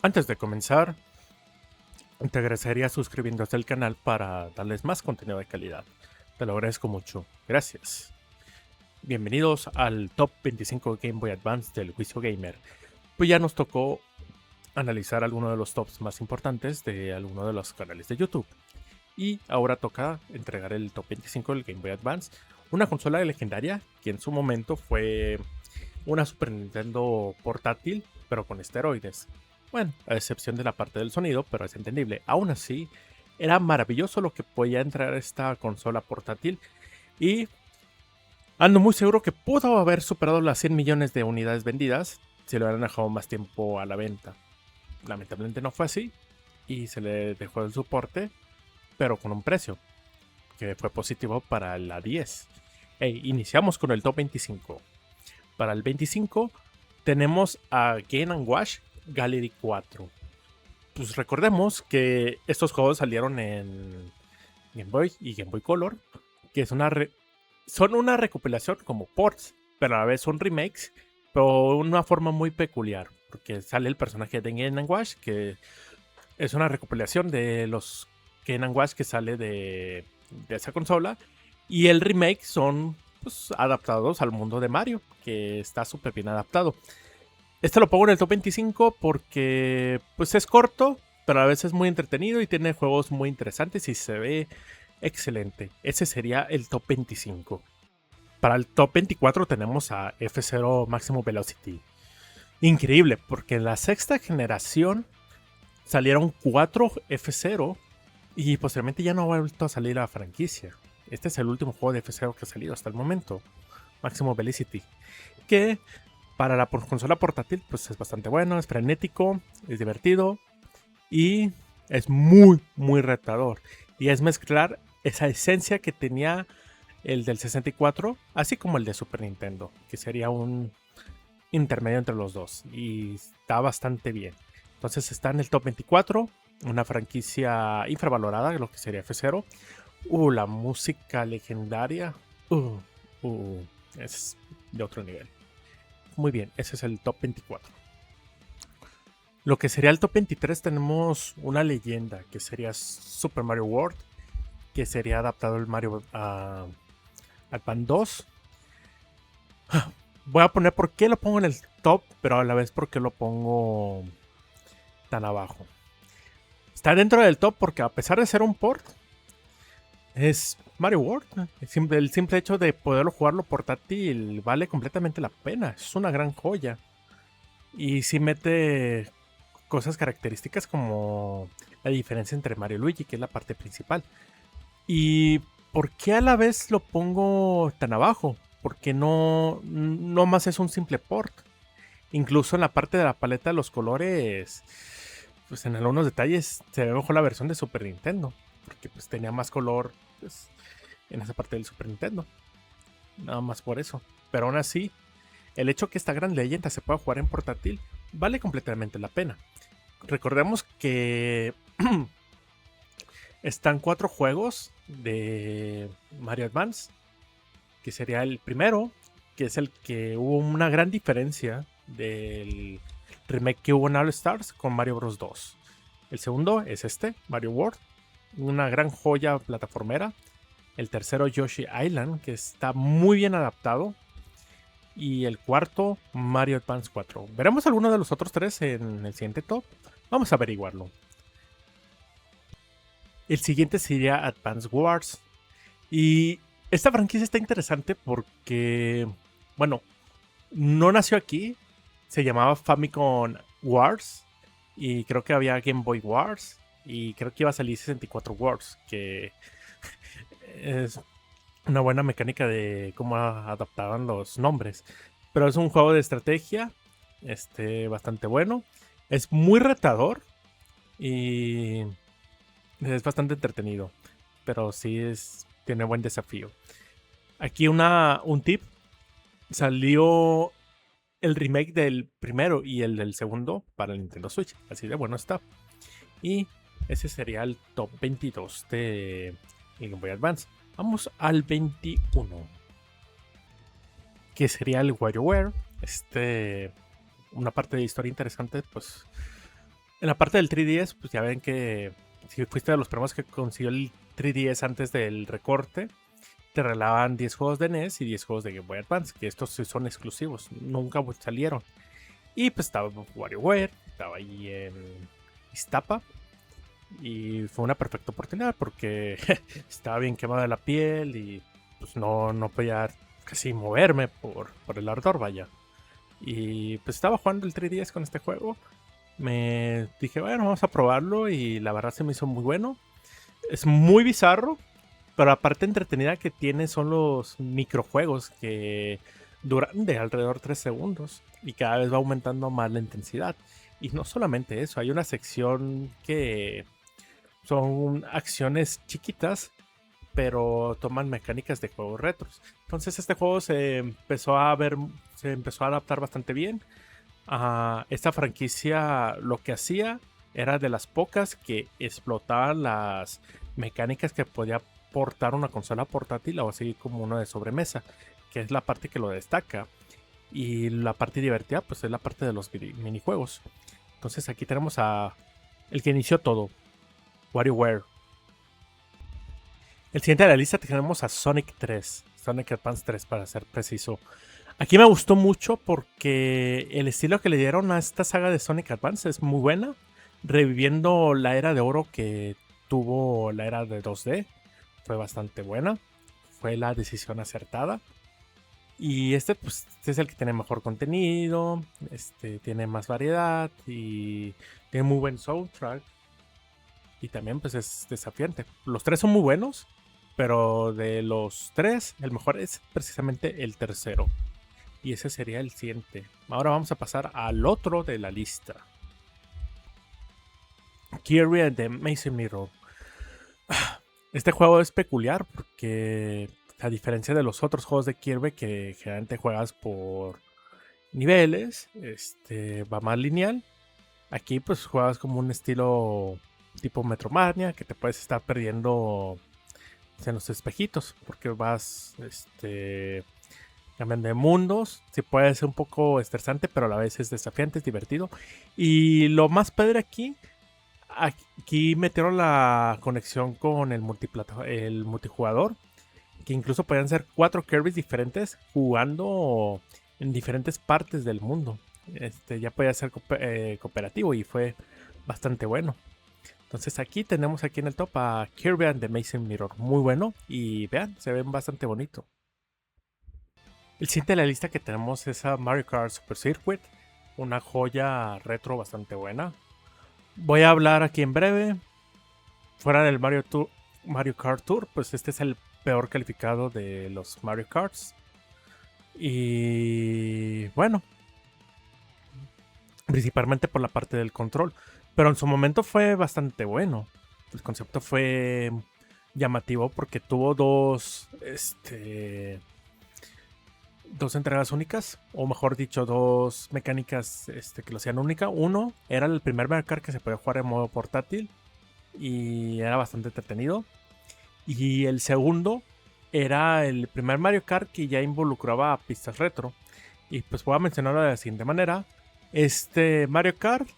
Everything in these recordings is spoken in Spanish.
Antes de comenzar, te agradecería suscribiéndose al canal para darles más contenido de calidad. Te lo agradezco mucho. Gracias. Bienvenidos al Top 25 Game Boy Advance del Juicio Gamer. Pues ya nos tocó analizar algunos de los tops más importantes de algunos de los canales de YouTube. Y ahora toca entregar el Top 25 del Game Boy Advance, una consola legendaria que en su momento fue una Super Nintendo portátil, pero con esteroides. Bueno, a excepción de la parte del sonido, pero es entendible. Aún así, era maravilloso lo que podía entrar esta consola portátil y ando muy seguro que pudo haber superado las 100 millones de unidades vendidas si lo hubieran dejado más tiempo a la venta. Lamentablemente no fue así y se le dejó el soporte, pero con un precio que fue positivo para la 10. Iniciamos con el top 25. Para el 25 tenemos a Game Watch Gallery 4. Pues recordemos que estos juegos salieron en Game Boy y Game Boy Color, que es son una recopilación como ports, pero a la vez son remakes, pero de una forma muy peculiar, porque sale el personaje de Game Watch, que es una recopilación de los Game Watch que sale de esa consola, y el remake son pues, adaptados al mundo de Mario, que está súper bien adaptado. Este lo pongo en el top 25 porque pues es corto, pero a veces es muy entretenido y tiene juegos muy interesantes y se ve excelente. Ese sería el top 25. Para el top 24 tenemos a F0 Maximum Velocity. Increíble, porque en la sexta generación salieron 4 F0 y posteriormente ya no ha vuelto a salir la franquicia. Este es el último juego de F0 que ha salido hasta el momento, Maximum Velocity, que para la consola portátil pues es bastante bueno, es frenético, es divertido y es muy retador. Y es mezclar esa esencia que tenía el del 64, así como el de Super Nintendo, que sería un intermedio entre los dos. Y está bastante bien. Entonces está en el top 24, una franquicia infravalorada, lo que sería F0. La música legendaria. Es de otro nivel. Muy bien, ese es el top 24. Lo que sería el top 23 tenemos una leyenda que sería Super Mario World, que sería adaptado el Mario al Pan 2. Voy a poner por qué lo pongo en el top, pero a la vez por qué lo pongo tan abajo. Está dentro del top porque a pesar de ser un port, es Mario World. El simple hecho de poderlo jugarlo portátil vale completamente la pena. Es una gran joya. Y sí mete cosas características como la diferencia entre Mario y Luigi, que es la parte principal. ¿Y por qué a la vez lo pongo tan abajo? Porque no más es un simple port. Incluso en la parte de la paleta de los colores, pues en algunos detalles se ve mejor la versión de Super Nintendo. Porque pues tenía más color pues, en esa parte del Super Nintendo. Nada más por eso. Pero aún así, el hecho que esta gran leyenda se pueda jugar en portátil vale completamente la pena. Recordemos que están 4 juegos de Mario Advance, que sería el primero, que es el que hubo una gran diferencia del remake que hubo en All Stars con Mario Bros. 2. El segundo es este, Mario World, una gran joya plataformera. El tercero, Yoshi Island, que está muy bien adaptado. Y el cuarto, Mario Advance 4. Veremos alguno de los otros 3 en el siguiente top. Vamos a averiguarlo. El siguiente sería Advance Wars. Y esta franquicia está interesante porque, bueno, no nació aquí. Se llamaba Famicom Wars. Y creo que había Game Boy Wars. Y creo que iba a salir 64 Wars. Que es una buena mecánica de cómo adaptaban los nombres. Pero es un juego de estrategia. Bastante bueno. Es muy retador. Y es bastante entretenido. Pero sí tiene buen desafío. Aquí un tip. Salió el remake del primero y el del segundo para el Nintendo Switch. Así de bueno está. Y ese sería el top 22 de Game Boy Advance. Vamos al 21. Que sería el WarioWare. Una parte de historia interesante, pues En la parte del 3DS, pues ya ven que si fuiste de los primeros que consiguió el 3DS antes del recorte, te regalaban 10 juegos de NES y 10 juegos de Game Boy Advance, que estos sí son exclusivos, nunca salieron. Y pues estaba WarioWare, estaba ahí en Iztapa. Y fue una perfecta oportunidad porque estaba bien quemada la piel y pues no podía casi moverme por el ardor, vaya. Y pues estaba jugando el 3DS con este juego. Me dije, bueno, vamos a probarlo y la verdad se me hizo muy bueno. Es muy bizarro, pero la parte entretenida que tiene son los microjuegos que duran de alrededor 3 segundos y cada vez va aumentando más la intensidad. Y no solamente eso, hay una sección que son acciones chiquitas, pero toman mecánicas de juegos retros. Entonces este juego se empezó a adaptar bastante bien. Esta franquicia lo que hacía era de las pocas que explotaban las mecánicas que podía portar una consola portátil o así como una de sobremesa, que es la parte que lo destaca. Y la parte divertida pues es la parte de los minijuegos. Entonces aquí tenemos a el que inició todo, WarioWare. El siguiente de la lista tenemos a Sonic 3, Sonic Advance 3 para ser preciso. Aquí me gustó mucho porque el estilo que le dieron a esta saga de Sonic Advance es muy buena, reviviendo la era de oro que tuvo la era de 2D. Fue bastante buena, fue la decisión acertada. Y pues, este es el que tiene mejor contenido, tiene más variedad y tiene muy buen soundtrack. Y también pues es desafiante. Los tres son muy buenos, pero de los tres, el mejor es precisamente el tercero. Y ese sería el siguiente. Ahora vamos a pasar al otro de la lista. Kirby and the Amazing Mirror. Este juego es peculiar porque, a diferencia de los otros juegos de Kirby que generalmente juegas por niveles, va más lineal. Aquí pues juegas como un estilo tipo Metroidvania, que te puedes estar perdiendo en los espejitos porque vas cambiando de mundos. Sí puede ser un poco estresante, pero a la vez es desafiante, es divertido. Y lo más padre aquí metieron la conexión con el multijugador, que incluso podían ser 4 Kirby's diferentes jugando en diferentes partes del mundo. Ya podía ser cooperativo y fue bastante bueno. Entonces aquí tenemos aquí en el top a Kirby and the Amazing Mirror. Muy bueno y vean, se ven bastante bonito. El siguiente de la lista que tenemos es a Mario Kart Super Circuit. Una joya retro bastante buena. Voy a hablar aquí en breve. Fuera del Mario Kart Tour, pues este es el peor calificado de los Mario Karts. Y bueno, principalmente por la parte del control. Pero en su momento fue bastante bueno. El concepto fue llamativo porque tuvo dos entregas únicas, o mejor dicho, dos mecánicas que lo hacían única. Uno era el primer Mario Kart que se podía jugar en modo portátil y era bastante entretenido. Y el segundo era el primer Mario Kart que ya involucraba pistas retro. Y pues voy a mencionarlo de la siguiente manera. Este Mario Kart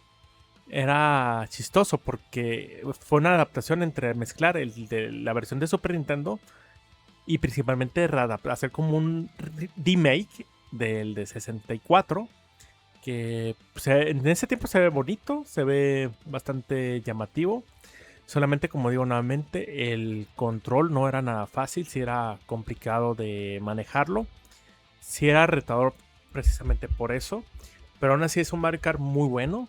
era chistoso porque fue una adaptación entre mezclar el de la versión de Super Nintendo y principalmente hacer como un remake del de 64, que en ese tiempo se ve bonito, se ve bastante llamativo. Solamente, como digo nuevamente, el control no era nada fácil, sí era complicado de manejarlo, sí era retador precisamente por eso, pero aún así es un Mario Kart muy bueno.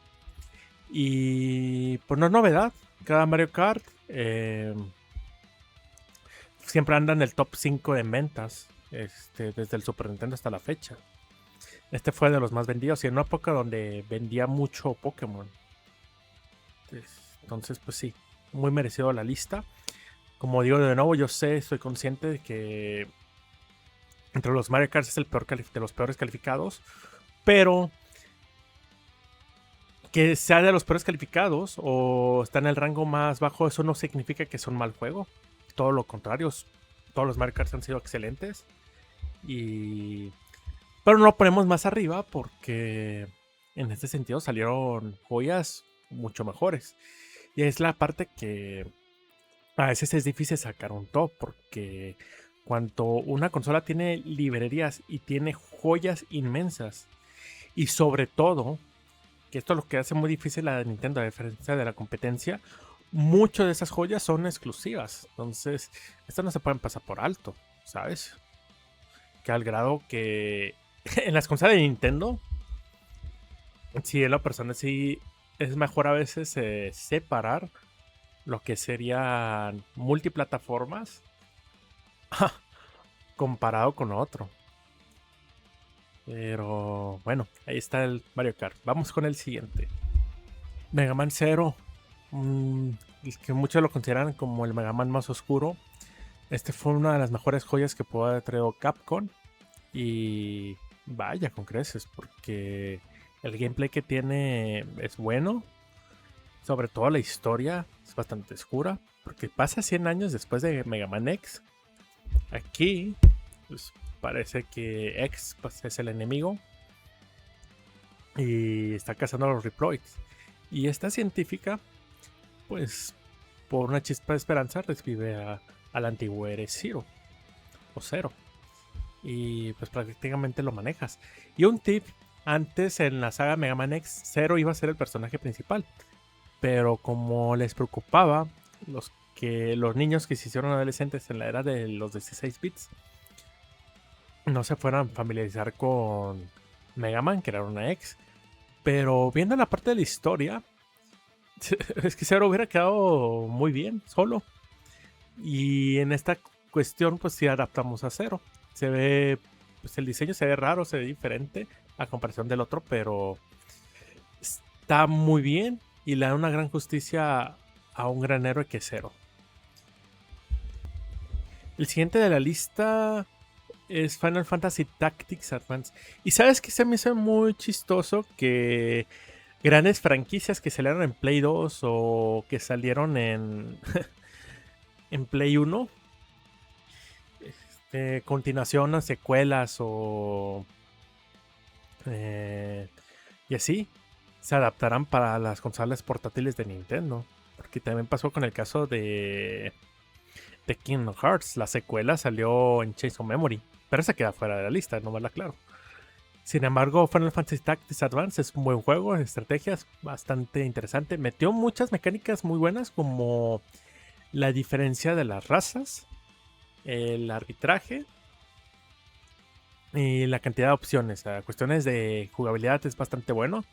Y pues no es novedad, cada Mario Kart siempre anda en el top 5 en ventas, desde el Super Nintendo hasta la fecha. Este fue de los más vendidos y en una época donde vendía mucho Pokémon. Entonces, pues sí, muy merecido la lista. Como digo de nuevo, yo estoy consciente de que entre los Mario Kart es el peor de los peores calificados, pero que sea de los peores calificados o está en el rango más bajo, eso no significa que es un mal juego. Todo lo contrario, todos los Mario Kart han sido excelentes. Pero no lo ponemos más arriba porque en este sentido salieron joyas mucho mejores. Y es la parte que a veces es difícil sacar un top, porque cuando una consola tiene librerías y tiene joyas inmensas, y sobre todo, que esto es lo que hace muy difícil a Nintendo a diferencia de la competencia, muchas de esas joyas son exclusivas. Entonces, estas no se pueden pasar por alto, ¿sabes? Que al grado que en las consolas de Nintendo, sí, en la persona sí es mejor a veces separar lo que serían multiplataformas comparado con otro. Pero bueno, ahí está el Mario Kart. Vamos con el siguiente. Mega Man Zero. El que muchos lo consideran como el Mega Man más oscuro. Este fue una de las mejores joyas que pudo haber traído Capcom. Y vaya con creces, porque el gameplay que tiene es bueno. Sobre todo la historia es bastante oscura, porque pasa 100 años después de Mega Man X. Aquí pues, parece que X pues, es el enemigo y está cazando a los Reploids. Y esta científica, pues por una chispa de esperanza, revive al antiguo Eres Zero o Zero. Y pues prácticamente lo manejas. Y un tip, antes en la saga Mega Man X, Zero iba a ser el personaje principal. Pero como les preocupaba los niños que se hicieron adolescentes en la era de los 16 bits no se fueran a familiarizar con Mega Man, que era una X. Pero viendo la parte de la historia, es que Zero hubiera quedado muy bien solo. Y en esta cuestión, pues sí adaptamos a Zero. Se ve, pues el diseño se ve raro, se ve diferente a comparación del otro, pero está muy bien y le da una gran justicia a un gran héroe que es Zero. El siguiente de la lista es Final Fantasy Tactics Advance. Y sabes que se me hizo muy chistoso que grandes franquicias que salieron en Play 2 o que salieron en, en Play 1, continuación a secuelas o y así se adaptarán para las consolas portátiles de Nintendo. Porque también pasó con el caso de Kingdom Hearts. La secuela salió en Chains of Memory, pero esa queda fuera de la lista, no me la aclaro. Sin embargo, Final Fantasy Tactics Advance es un buen juego de estrategias, bastante interesante. Metió muchas mecánicas muy buenas, como la diferencia de las razas, el arbitraje y la cantidad de opciones. Cuestiones de jugabilidad es bastante bueno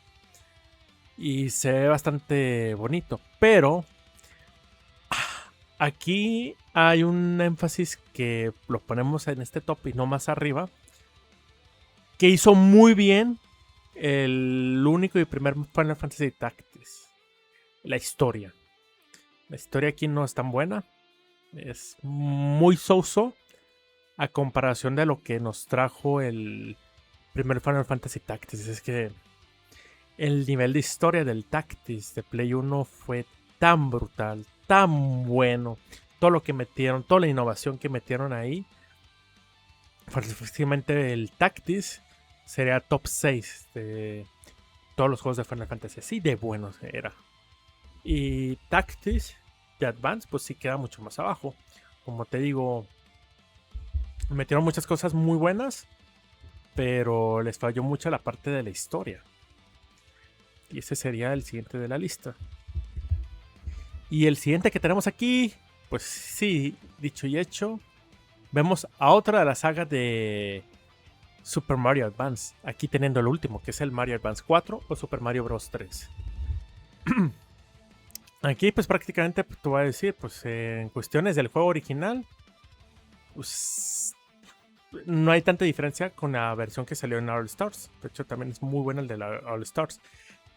y se ve bastante bonito, pero aquí hay un énfasis que lo ponemos en este top y no más arriba, que hizo muy bien el único y primer Final Fantasy Tactics. La historia. La historia aquí no es tan buena. Es muy so-so a comparación de lo que nos trajo el primer Final Fantasy Tactics. Es que el nivel de historia del Tactics de Play 1 fue tan brutal, tan bueno. Todo lo que metieron, toda la innovación que metieron ahí. Efectivamente el Tactics sería top 6 de todos los juegos de Final Fantasy. Así de buenos era. Y Tactics de Advance pues sí queda mucho más abajo. Como te digo, metieron muchas cosas muy buenas, pero les falló mucho la parte de la historia. Y ese sería el siguiente de la lista. Y el siguiente que tenemos aquí, pues sí, dicho y hecho, vemos a otra de las sagas de Super Mario Advance. Aquí teniendo el último, que es el Mario Advance 4 o Super Mario Bros. 3. Aquí pues prácticamente te voy a decir, pues en cuestiones del juego original, pues no hay tanta diferencia con la versión que salió en All Stars. De hecho también es muy bueno el de la All Stars.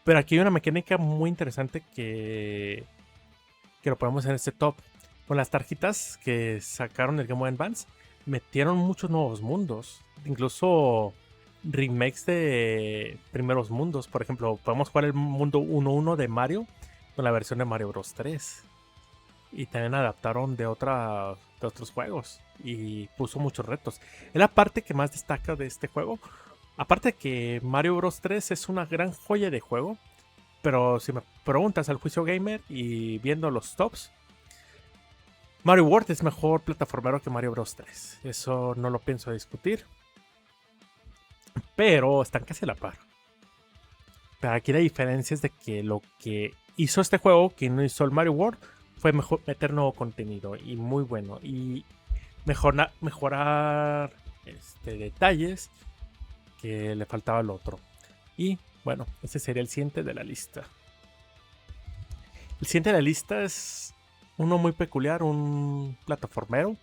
Pero aquí hay una mecánica muy interesante que lo ponemos en este top. Con las tarjetas que sacaron el Game Boy Advance, metieron muchos nuevos mundos. Incluso remakes de primeros mundos. Por ejemplo, podemos jugar el mundo 1-1 de Mario con la versión de Mario Bros. 3. Y también adaptaron de otros juegos. Y puso muchos retos. Es la parte que más destaca de este juego. Aparte de que Mario Bros. 3 es una gran joya de juego. Pero si me preguntas al juicio gamer y viendo los tops, Mario World es mejor plataformero que Mario Bros 3. Eso no lo pienso discutir. Pero están casi a la par. Pero aquí la diferencia es de que lo que hizo este juego, que no hizo el Mario World, fue meter nuevo contenido y muy bueno. Y mejorar detalles que le faltaba al otro. Y bueno, ese sería el siguiente de la lista. El siguiente de la lista es uno muy peculiar, un plataformero.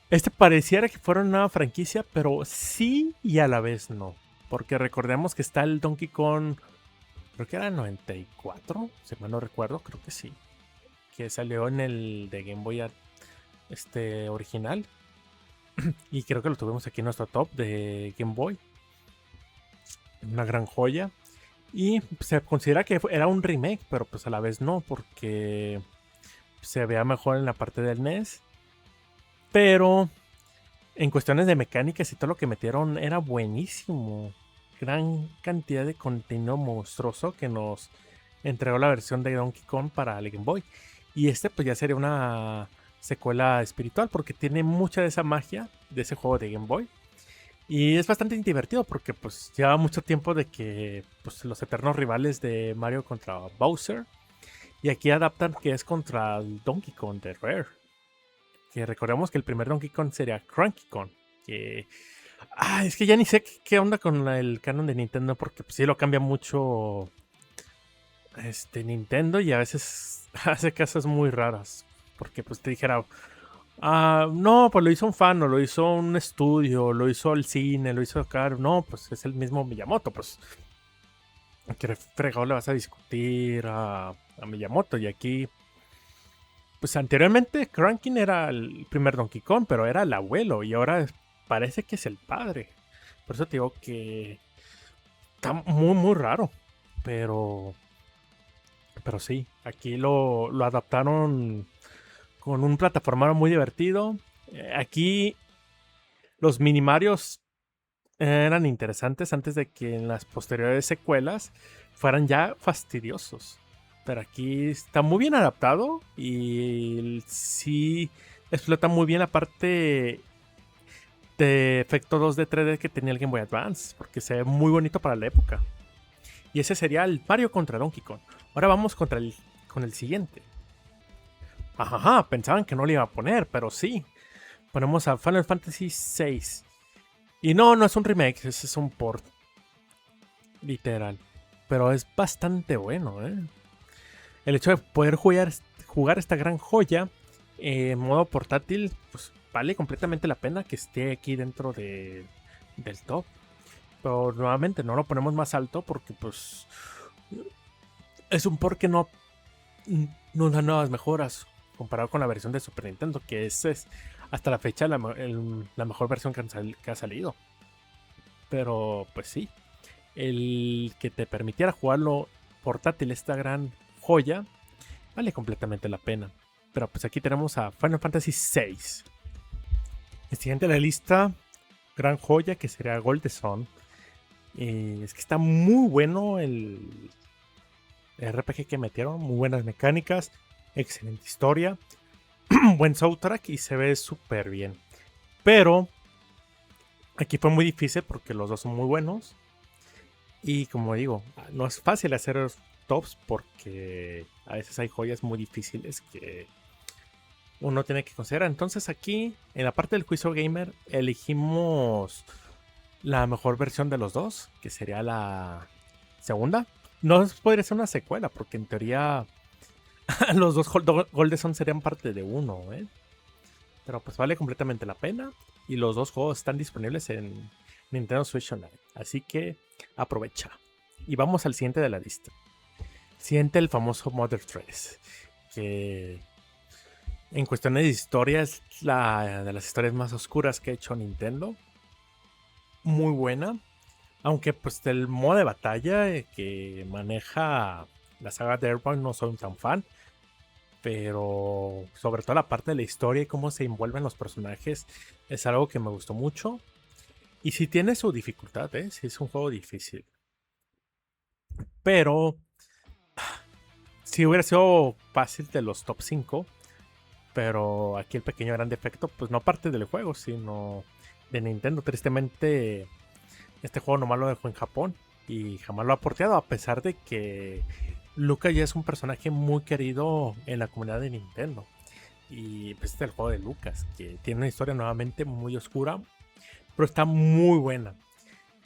Este pareciera que fuera una franquicia, pero sí y a la vez no. Porque recordemos que está el Donkey Kong, creo que era el 94, si mal no recuerdo, creo que sí. Que salió en el de Game Boy original. Y creo que lo tuvimos aquí en nuestro top de Game Boy. Una gran joya. Y se considera que era un remake, pero pues a la vez no, porque se vea mejor en la parte del NES. Pero en cuestiones de mecánicas y todo lo que metieron era buenísimo. Gran cantidad de contenido monstruoso que nos entregó la versión de Donkey Kong para el Game Boy. Y pues ya sería una secuela espiritual porque tiene mucha de esa magia de ese juego de Game Boy. Y es bastante divertido porque pues lleva mucho tiempo de que pues, los eternos rivales de Mario contra Bowser. Y aquí adaptan que es contra el Donkey Kong de Rare. Que recordemos que el primer Donkey Kong sería Cranky Kong. Que... es que ya ni sé qué onda con el canon de Nintendo porque pues, sí lo cambia mucho Nintendo y a veces hace cosas muy raras. Porque pues te dijera, no, pues lo hizo un fan, o lo hizo un estudio, lo hizo el cine, lo hizo acá. No, pues es el mismo Miyamoto, pues. ¿Qué fregado le vas a discutir a Miyamoto? Y aquí, pues anteriormente Cranking era el primer Donkey Kong, pero era el abuelo, y ahora parece que es el padre. Por eso te digo que está muy, muy raro. Pero sí, aquí lo adaptaron con un plataformero muy divertido. Aquí los minimarios eran interesantes antes de que en las posteriores secuelas fueran ya fastidiosos. Pero aquí está muy bien adaptado y sí explota muy bien la parte de efecto 2D 3D que tenía el Game Boy Advance, porque se ve muy bonito para la época. Y ese sería el Mario contra Donkey Kong. Ahora vamos con el siguiente. Ajá, pensaban que no le iba a poner, pero sí. Ponemos a Final Fantasy VI. Y no es un remake, ese es un port. Literal. Pero es bastante bueno, ¿eh? El hecho de poder jugar esta gran joya en modo portátil, pues vale completamente la pena que esté aquí dentro del top. Pero nuevamente no lo ponemos más alto porque pues es un port que no da nuevas mejoras comparado con la versión de Super Nintendo, que es hasta la fecha la mejor versión que ha salido. Pero pues sí, el que te permitiera jugarlo portátil, esta gran joya, vale completamente la pena. Pero pues aquí tenemos a Final Fantasy VI. El siguiente de la lista, gran joya, que sería Golden Sun. Es que está muy bueno el RPG que metieron, muy buenas mecánicas, excelente historia, buen soundtrack y se ve súper bien. Pero aquí fue muy difícil porque los dos son muy buenos. Y como digo, no es fácil hacer tops porque a veces hay joyas muy difíciles que uno tiene que considerar. Entonces aquí, en la parte del juicio gamer, elegimos la mejor versión de los dos, que sería la segunda. No podría ser una secuela, porque en teoría los dos Golden Sun serían parte de uno, ¿eh? Pero pues vale completamente la pena. Y los dos juegos están disponibles en Nintendo Switch Online. Así que aprovecha. Y vamos al siguiente de la lista. Siguiente, el famoso Mother 3. Que en cuestiones de historia es la de las historias más oscuras que ha hecho Nintendo. Muy buena. Aunque pues del modo de batalla que maneja la saga de Airborne no soy tan fan. Pero sobre todo la parte de la historia y cómo se envuelven los personajes es algo que me gustó mucho. Y sí tiene su dificultad, ¿eh? Sí es un juego difícil. Pero sí hubiera sido fácil de los top 5, pero aquí el pequeño gran defecto, pues no parte del juego, sino de Nintendo. Tristemente, este juego nomás lo dejó en Japón y jamás lo ha porteado, a pesar de que Luca ya es un personaje muy querido en la comunidad de Nintendo. Y pues este es el juego de Lucas, que tiene una historia nuevamente muy oscura, pero está muy buena.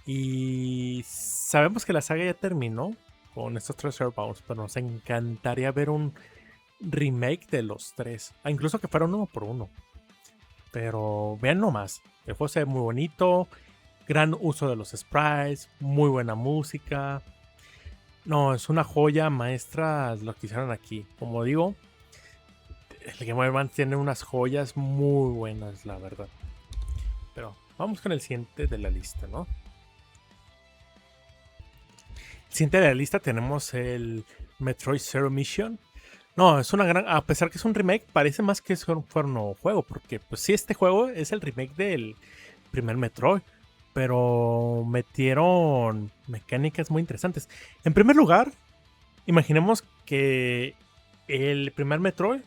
Y sabemos que la saga ya terminó con estos tres Earthbounds, pero nos encantaría ver un remake de los tres. Incluso que fuera uno por uno. Pero vean nomás, el juego se ve muy bonito, gran uso de los sprites, muy buena música. No, es una joya maestra lo que hicieron aquí. Como digo, el Game Boy Advance tiene unas joyas muy buenas, la verdad. Pero vamos con el siguiente de la lista, ¿no? El siguiente de la lista tenemos el Metroid Zero Mission. No, es una gran... A pesar que es un remake, parece más que fuera un nuevo juego. Porque, pues sí, este juego es el remake del primer Metroid. Pero metieron mecánicas muy interesantes. En primer lugar, imaginemos que el primer Metroid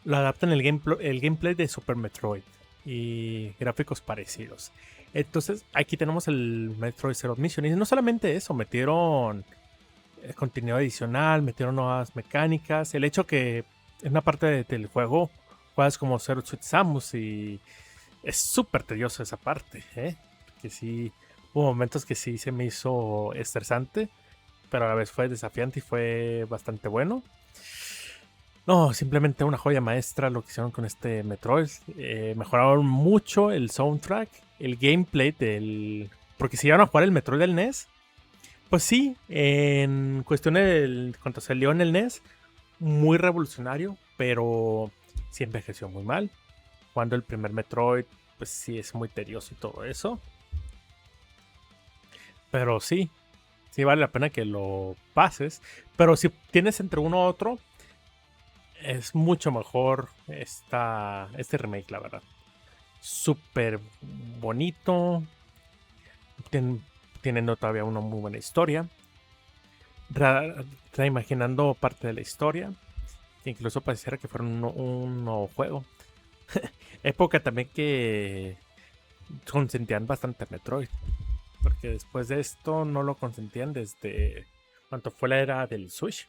lo adaptan el gameplay de Super Metroid y gráficos parecidos. Entonces, aquí tenemos el Metroid Zero Mission. Y no solamente eso, metieron contenido adicional, metieron nuevas mecánicas. El hecho que en una parte del juego juegas como Zero Suit Samus y es súper tedioso esa parte, ¿eh? Que sí, hubo momentos que sí se me hizo estresante, pero a la vez fue desafiante y fue bastante bueno. No, simplemente una joya maestra lo que hicieron con este Metroid. Mejoraron mucho el soundtrack, el gameplay del... Porque si iban a jugar el Metroid del NES, pues sí, en cuestión del... Cuando salió en el NES, muy revolucionario, pero sí envejeció muy mal. Cuando el primer Metroid, pues sí es muy tedioso y todo eso. Pero sí, sí vale la pena que lo pases. Pero si tienes entre uno u otro, es mucho mejor este remake, la verdad. Súper bonito. Teniendo todavía una muy buena historia. Reimaginando parte de la historia. Que incluso pareciera que fuera un nuevo juego. Época también que consentían bastante a Metroid. Porque después de esto no lo consentían desde cuando fue la era del Switch.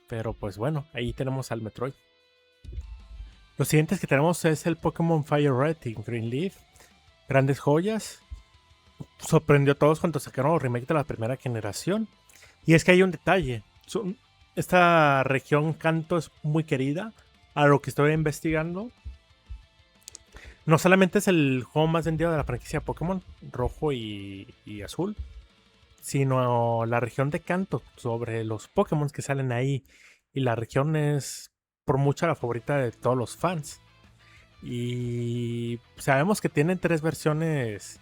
Pero pues bueno, ahí tenemos al Metroid. Los siguientes que tenemos es el Pokémon Fire Red y Green Leaf. Grandes joyas. Sorprendió a todos cuando sacaron el remake de la primera generación. Y es que hay un detalle. Esta región Kanto es muy querida. A lo que estoy investigando, no solamente es el juego más vendido de la franquicia Pokémon, rojo y azul, sino la región de Kanto, sobre los Pokémon que salen ahí. Y la región es por mucho la favorita de todos los fans. Y sabemos que tienen tres versiones.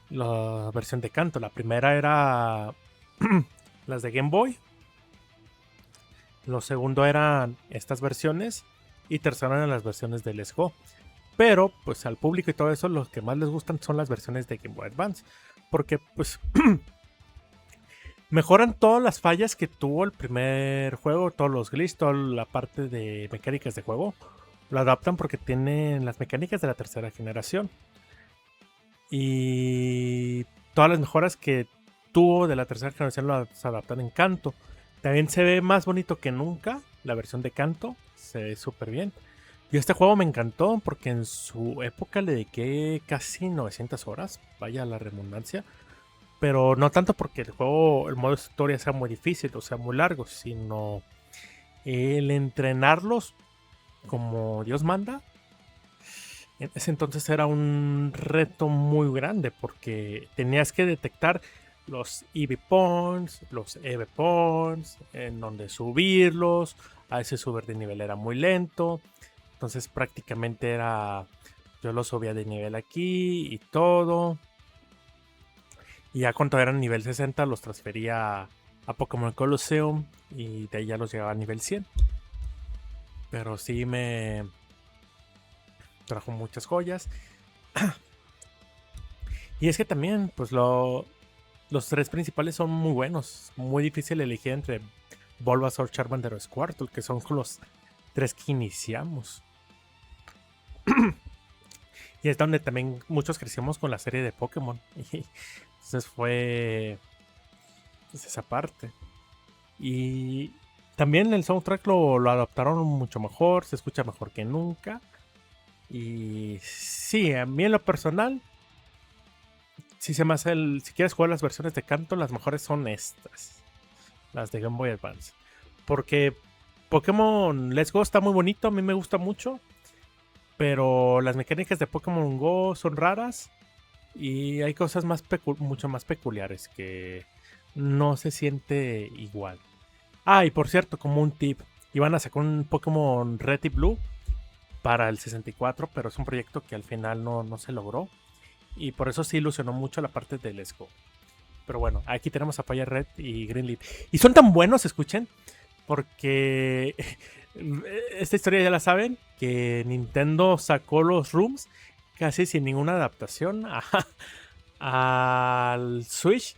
La versión de Kanto. La primera era las de Game Boy. Lo segundo eran estas versiones. Y tercero eran las versiones de Let's Go. Pero pues al público y todo eso, los que más les gustan son las versiones de Game Boy Advance. Porque pues mejoran todas las fallas que tuvo el primer juego, todos los glitches, toda la parte de mecánicas de juego. Lo adaptan porque tienen las mecánicas de la tercera generación. Y todas las mejoras que tuvo de la tercera generación las adaptan en Kanto. También se ve más bonito que nunca la versión de Kanto. Se ve súper bien. Y este juego me encantó porque en su época le dediqué casi 900 horas. Vaya la redundancia. Pero no tanto porque el juego, el modo historia sea muy difícil o sea muy largo, sino el entrenarlos como Dios manda. En ese entonces era un reto muy grande porque tenías que detectar los EV Points, los EV Points, en donde subirlos. A veces subir de nivel era muy lento. Entonces prácticamente era... Yo los subía de nivel aquí y todo. Y ya cuando eran nivel 60 los transfería a Pokémon Colosseum. Y de ahí ya los llevaba a nivel 100. Pero sí me trajo muchas joyas. Y es que también, pues Los tres principales son muy buenos. Muy difícil elegir entre Bulbasaur, Charmander o Squirtle, que son los tres que iniciamos. Y es donde también muchos crecimos con la serie de Pokémon. Y entonces fue pues, esa parte. Y también el soundtrack lo adaptaron mucho mejor, se escucha mejor que nunca. Y sí, a mí en lo personal, si quieres jugar las versiones de Kanto, las mejores son estas, las de Game Boy Advance. Porque Pokémon Let's Go está muy bonito, a mí me gusta mucho. Pero las mecánicas de Pokémon Go son raras. Y hay cosas mucho más peculiares que no se siente igual. Ah, y por cierto, como un tip, iban a sacar un Pokémon Red y Blue para el 64, pero es un proyecto que al final no se logró. Y por eso sí ilusionó mucho la parte de Let's Go. Pero bueno, aquí tenemos a Fire Red y Green Leaf. Y son tan buenos, escuchen, porque esta historia ya la saben, que Nintendo sacó los Rooms casi sin ninguna adaptación al Switch.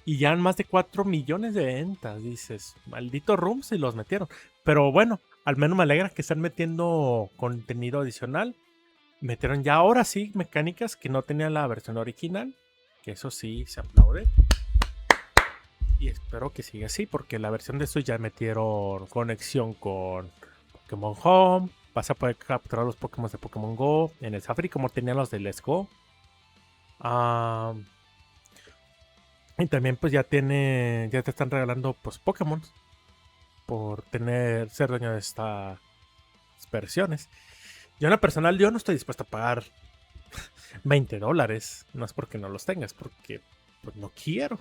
Y ya en más de 4 millones de ventas. Dices, maldito Rooms, y los metieron. Pero bueno, al menos me alegra que están metiendo contenido adicional. Metieron ya ahora sí mecánicas que no tenía la versión original. Que eso sí se aplaude. Y espero que siga así, porque la versión de Switch ya metieron conexión con Pokémon Home. Vas a poder capturar los Pokémon de Pokémon Go en el Safari como tenían los de Let's Go. Y también pues ya te están regalando pues Pokémon por ser dueño de estas versiones. Yo en lo personal yo no estoy dispuesto a pagar $20. No es porque no los tengas, porque pues no quiero.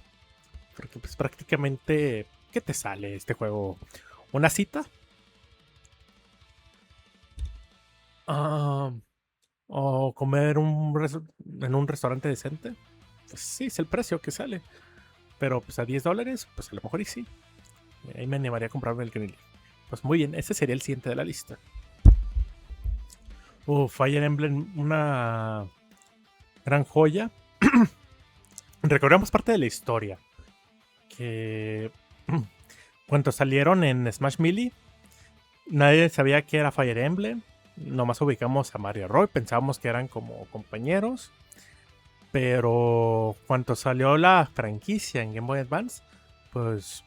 Porque pues prácticamente, ¿qué te sale este juego? ¿Una cita? ¿O comer en un restaurante decente? Pues sí, es el precio que sale. Pero pues a $10, pues a lo mejor y sí. Ahí me animaría a comprarme el Green. Pues muy bien, ese sería el siguiente de la lista. Fire Emblem, una gran joya. Recordemos parte de la historia. Que cuando salieron en Smash Melee, nadie sabía que era Fire Emblem. Nomás ubicamos a Mario y Roy, pensábamos que eran como compañeros. Pero cuando salió la franquicia en Game Boy Advance, pues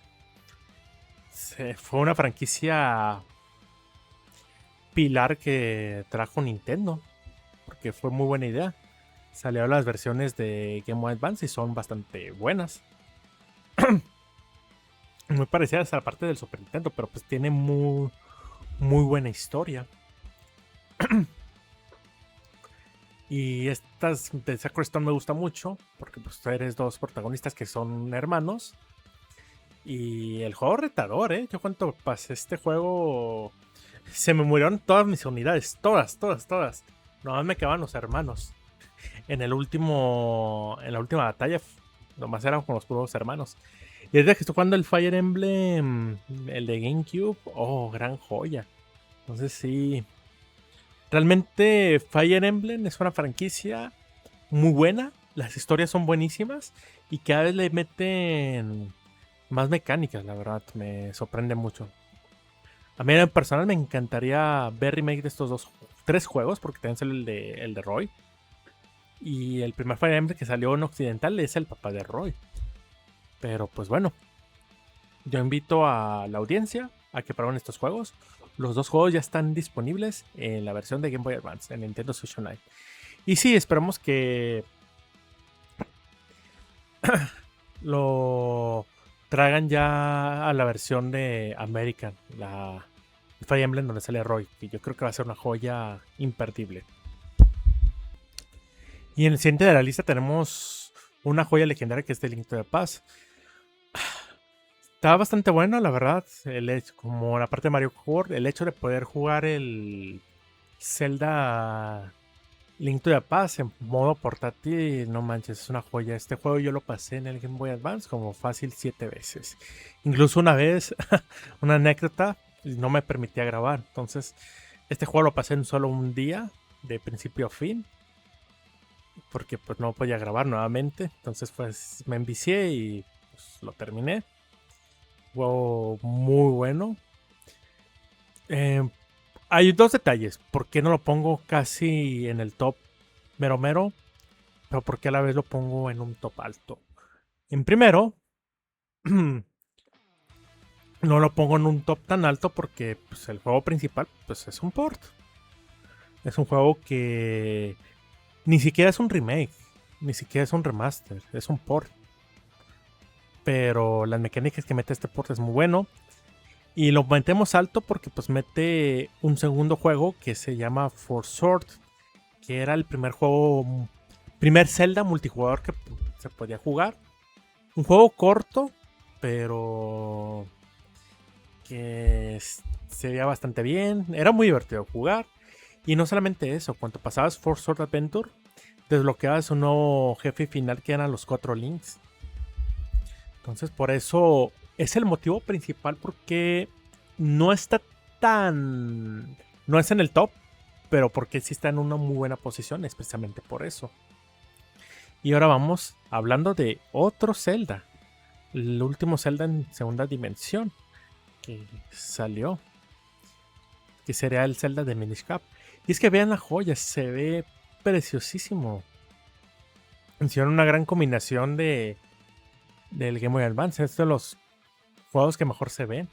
fue una franquicia pilar que trajo Nintendo, porque fue muy buena idea. Salieron las versiones de Game Boy Advance y son bastante buenas. Muy parecidas a la parte del Super Nintendo, pero pues tiene muy buena historia. Y estas de Sakura Stone me gusta mucho, porque pues eres dos protagonistas que son hermanos. Y el juego retador, ¿eh? Yo cuando pasé este juego, se me murieron todas mis unidades, todas. Nomás me quedaban los hermanos. En la última batalla, nomás eran con los puros hermanos. Y desde que estoy jugando el Fire Emblem, el de GameCube, gran joya. Entonces sí, realmente Fire Emblem es una franquicia muy buena. Las historias son buenísimas y cada vez le meten más mecánicas, la verdad. Me sorprende mucho. A mí en personal me encantaría ver remake de estos tres juegos, porque también sale el de Roy. Y el primer Fire Emblem que salió en occidental es el papá de Roy. Pero pues bueno, yo invito a la audiencia a que prueben estos juegos. Los dos juegos ya están disponibles en la versión de Game Boy Advance, en Nintendo Switch Online. Y sí, esperamos que lo traigan ya a la versión de American, la Fire Emblem donde sale Roy, que yo creo que va a ser una joya imperdible. Y en el siguiente de la lista tenemos una joya legendaria que es The Link to the Past. Está bastante bueno, la verdad. Como la parte de Mario Kart, el hecho de poder jugar el Zelda Link to the Past en modo portátil, no manches, es una joya. Este juego yo lo pasé en el Game Boy Advance como fácil 7 veces. Incluso una vez, una anécdota, no me permitía grabar. Entonces, este juego lo pasé en solo un día, de principio a fin. porque pues no podía grabar nuevamente. Entonces pues me envicié y pues, lo terminé. Juego muy bueno. Eh, Hay dos detalles. ¿Por qué no lo pongo casi en el top mero mero? Pero ¿por qué a la vez lo pongo en un top alto? En primero, no lo pongo en un top tan alto porque pues, el juego principal pues, es un port. Es un juego que ni siquiera es un remake, ni siquiera es un remaster, es un port. Pero las mecánicas que mete este port es muy bueno. Y lo metemos alto porque pues mete un segundo juego que se llama For Sword, que era el primer Zelda multijugador que se podía jugar. Un juego corto, pero que se veía bastante bien. Era muy divertido jugar. Y no solamente eso, cuando pasabas For Sword Adventure, desbloqueabas un nuevo jefe final que eran los 4 links. Entonces por eso es el motivo principal porque no está tan... No es en el top, pero porque sí está en una muy buena posición, es precisamente por eso. Y ahora vamos hablando de otro Zelda. El último Zelda en segunda dimensión que salió. Que sería el Zelda de Minish Cap. Y es que vean la joya, se ve preciosísimo. Hicieron una gran combinación del Game Boy Advance. Es de los juegos que mejor se ven.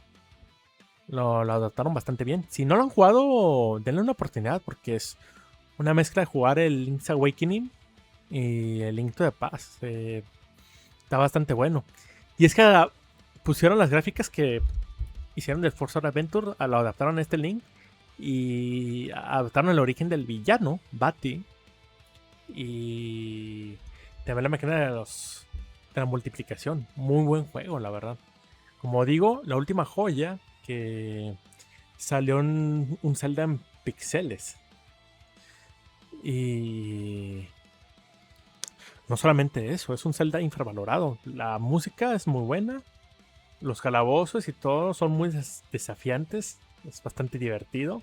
Lo adaptaron bastante bien. Si no lo han jugado, denle una oportunidad porque es una mezcla de jugar el Link's Awakening y el Link to the Past. Está bastante bueno. Y es que pusieron las gráficas que hicieron del Forza Adventure, lo adaptaron a este Link y adaptaron el origen del villano, Bati. Y también la mecánica de la multiplicación. Muy buen juego, la verdad. Como digo, la última joya que salió en un Zelda en pixeles. Y no solamente eso, es un Zelda infravalorado. La música es muy buena. Los calabozos y todo son muy desafiantes. Es bastante divertido.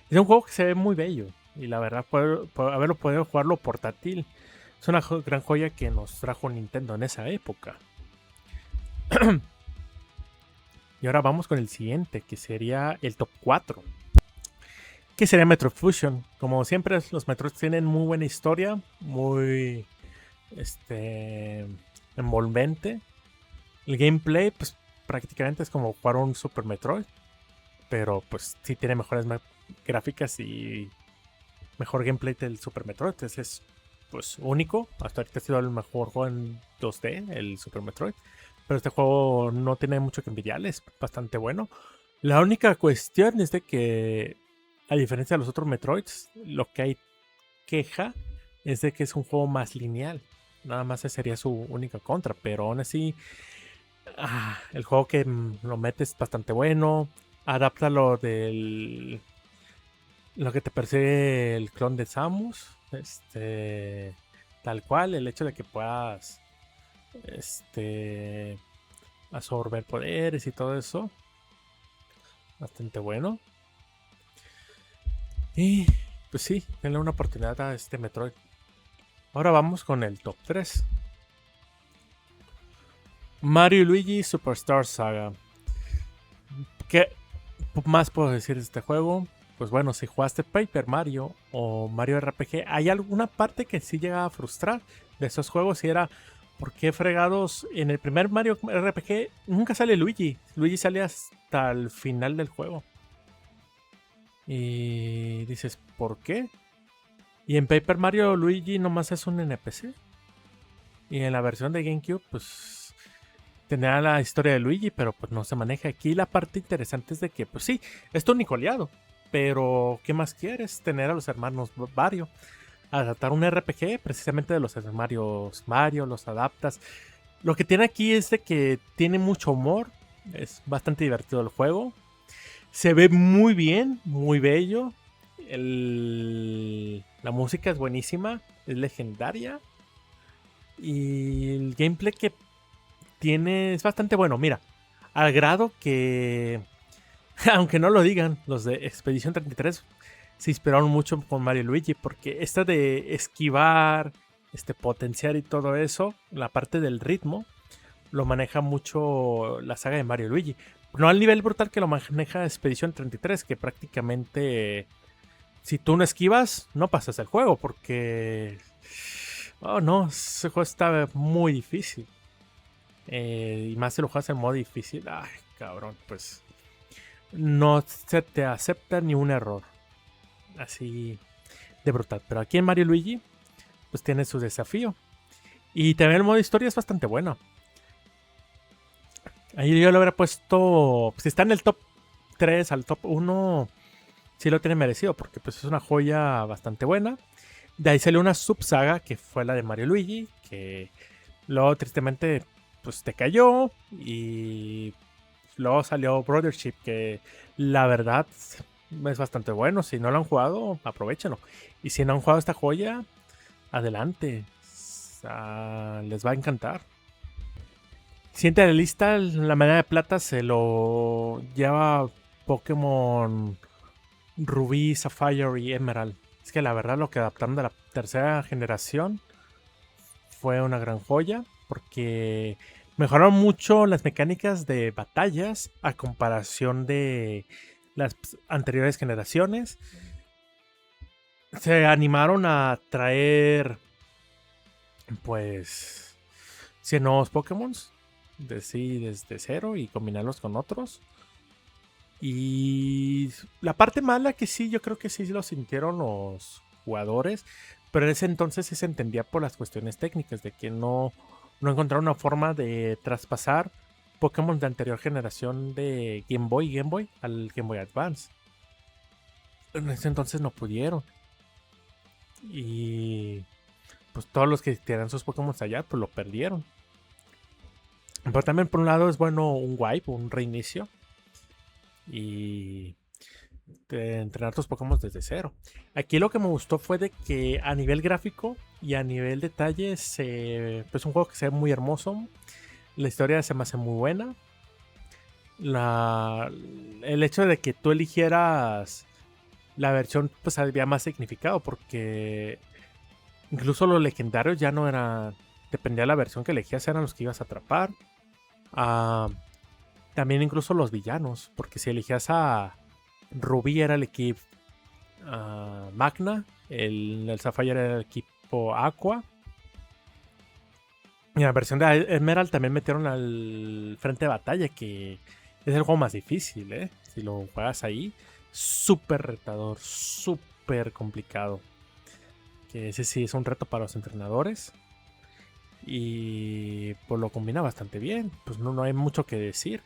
Es un juego que se ve muy bello. Y la verdad, haberlo podido jugarlo portátil es una gran joya que nos trajo Nintendo en esa época. Y ahora vamos con el siguiente, que sería el top 4. Que sería Metroid Fusion. Como siempre, los Metroid tienen muy buena historia. Muy envolvente. El gameplay, pues prácticamente es como jugar un Super Metroid. Pero pues sí tiene mejores gráficas y mejor gameplay del Super Metroid. Ese es pues único. Hasta ahorita ha sido el mejor juego en 2D, el Super Metroid. Pero este juego no tiene mucho que envidiarle, es bastante bueno. La única cuestión es de que, a diferencia de los otros Metroids, lo que hay queja es de que es un juego más lineal. Nada más esa sería su única contra, pero aún así el juego que lo mete es bastante bueno. Adapta lo que te persigue el clon de Samus. Tal cual, el hecho de que puedas absorber poderes y todo eso. Bastante bueno. Y pues sí, denle una oportunidad a este Metroid. Ahora vamos con el top 3. Mario y Luigi Superstar Saga. ¿Qué más puedo decir de este juego? Pues bueno, si jugaste Paper Mario o Mario RPG, hay alguna parte que sí llega a frustrar de esos juegos y era ¿por qué fregados en el primer Mario RPG nunca sale Luigi? Luigi sale hasta el final del juego. Y dices, ¿por qué? Y en Paper Mario Luigi nomás es un NPC. Y en la versión de GameCube, pues tenía la historia de Luigi, pero pues no se maneja. Aquí la parte interesante es de que, pues sí, es tu único aliado. Pero, ¿qué más quieres? Tener a los hermanos Mario. Adaptar un RPG precisamente de los hermanos Mario, los adaptas. Lo que tiene aquí es de que tiene mucho humor. Es bastante divertido el juego. Se ve muy bien, muy bello. La música es buenísima, es legendaria. Y el gameplay que tiene es bastante bueno. Mira, al grado que, aunque no lo digan, los de Expedición 33 se inspiraron mucho con Mario y Luigi. Porque esta de esquivar potenciar y todo eso, la parte del ritmo, lo maneja mucho la saga de Mario y Luigi. No al nivel brutal que lo maneja Expedition 33, que prácticamente si tú no esquivas, no pasas el juego, porque... Oh no, ese juego está muy difícil. Y más si lo juegas en modo difícil, ay, cabrón, pues no se te acepta ni un error. Así de brutal. Pero aquí en Mario y Luigi, pues tiene su desafío. Y también el modo historia es bastante bueno. Ahí yo lo hubiera puesto. Si está en el top 3 al top 1, sí lo tiene merecido, porque pues es una joya bastante buena. De ahí salió una subsaga que fue la de Mario Luigi, que luego tristemente pues te cayó. Y luego salió Brothership, que la verdad es bastante bueno. Si no lo han jugado, aprovechenlo. Y si no han jugado esta joya, adelante. Les va a encantar. Siguiente de la lista, la medalla de plata se lo lleva Pokémon Rubí, Sapphire y Emerald. Es que la verdad lo que adaptaron de la tercera generación fue una gran joya, porque mejoraron mucho las mecánicas de batallas a comparación de las anteriores generaciones. Se animaron a traer pues 100 nuevos Pokémon desde cero y combinarlos con otros. Y la parte mala que sí, yo creo que sí lo sintieron los jugadores, pero en ese entonces sí se entendía por las cuestiones técnicas, de que no encontraron una forma de traspasar Pokémon de anterior generación de Game Boy al Game Boy Advance. En ese entonces no pudieron. Y pues todos los que tenían sus Pokémon allá, pues lo perdieron. Pero también por un lado es bueno un wipe, un reinicio. Y entrenar tus Pokémon desde cero. Aquí lo que me gustó fue de que a nivel gráfico y a nivel detalle pues un juego que se ve muy hermoso. La historia se me hace muy buena. El hecho de que tú eligieras la versión pues había más significado, porque incluso los legendarios ya no eran, dependía de la versión que elegías, eran los que ibas a atrapar. También incluso los villanos, porque si elegías a Rubí era el equipo Magna, el Sapphire era el equipo Aqua. Y en la versión de Emerald también metieron al frente de batalla, que es el juego más difícil, ¿eh? Si lo juegas ahí, súper retador, súper complicado. Que ese sí es un reto para los entrenadores. Y pues lo combina bastante bien. Pues no hay mucho que decir.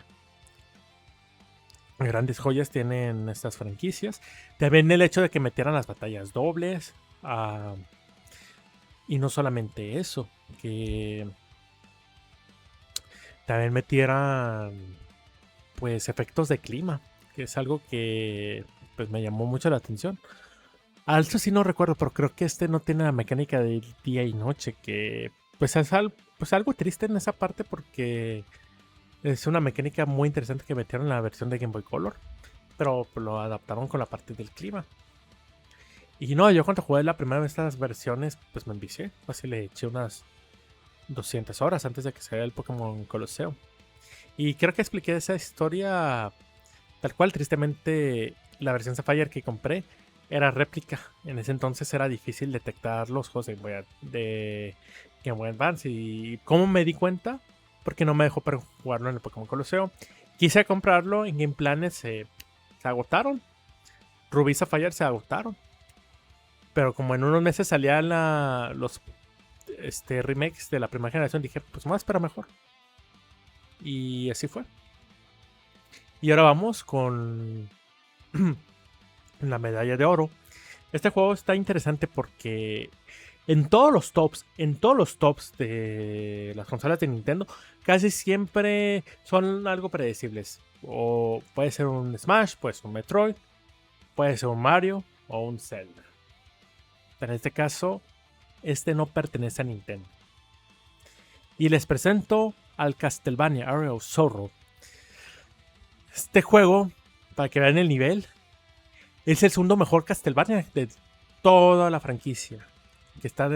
Grandes joyas tienen estas franquicias. También el hecho de que metieran las batallas dobles. Y no solamente eso, que también metieran pues efectos de clima, que es algo que pues me llamó mucho la atención. Al sí no recuerdo, pero creo que no tiene la mecánica de día y noche, que pues es algo triste en esa parte, porque es una mecánica muy interesante que metieron en la versión de Game Boy Color, pero lo adaptaron con la parte del clima. Y no, yo cuando jugué la primera vez estas versiones, pues me envicié. Así le eché unas 200 horas antes de que saliera el Pokémon Colosseum. Y creo que expliqué esa historia tal cual. Tristemente, la versión Sapphire que compré era réplica. En ese entonces era difícil detectar los juegos de Game Boy Advance. ¿Y cómo me di cuenta? Porque no me dejó para jugarlo en el Pokémon Colosseum. Quise comprarlo en Game Planet, se agotaron. Rubí Sapphire se agotaron. Pero como en unos meses salían los remakes de la primera generación, dije, pues más para mejor. Y así fue. Y ahora vamos con la medalla de oro. Este juego está interesante porque en todos los tops de las consolas de Nintendo, casi siempre son algo predecibles. O puede ser un Smash, puede ser un Metroid, puede ser un Mario o un Zelda. Pero en este caso, no pertenece a Nintendo. Y les presento al Castlevania Area of Sorrow. Este juego, para que vean el nivel, es el segundo mejor Castlevania de toda la franquicia. que está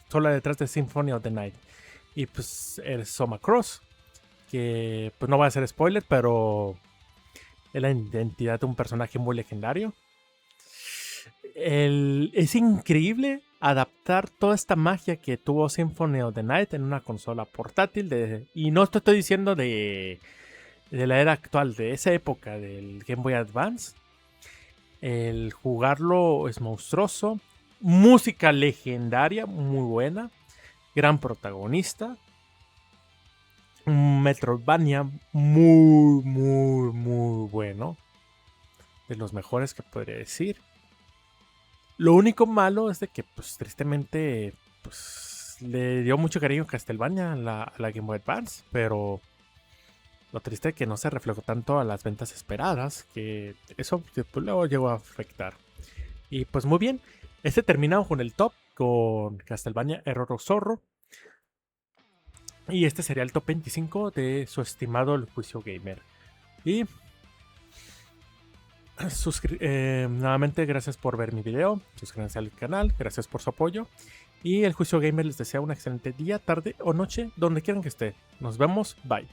sola detrás de Symphony of the Night. Y pues el Soma Cross, que pues no va a ser spoiler, pero es la identidad de un personaje muy legendario. Es increíble adaptar toda esta magia que tuvo Symphony of the Night en una consola portátil. Y no te estoy diciendo de la era actual, de esa época del Game Boy Advance. El jugarlo es monstruoso. Música legendaria, muy buena. Gran protagonista. Un Metroidvania muy, muy, muy bueno. De los mejores que podría decir. Lo único malo es de que, pues, tristemente, pues, le dio mucho cariño a Castlevania a la Game Boy Advance, pero lo triste es que no se reflejó tanto a las ventas esperadas, que eso pues, luego llegó a afectar. Y pues muy bien, terminamos con el top, con Castlevania Error of Zorro. Y este sería el top 25 de su estimado El Juicio Gamer. Y nuevamente, gracias por ver mi video. Suscríbanse al canal. Gracias por su apoyo. Y El Juicio Gamer les desea un excelente día, tarde o noche, donde quieran que esté. Nos vemos. Bye.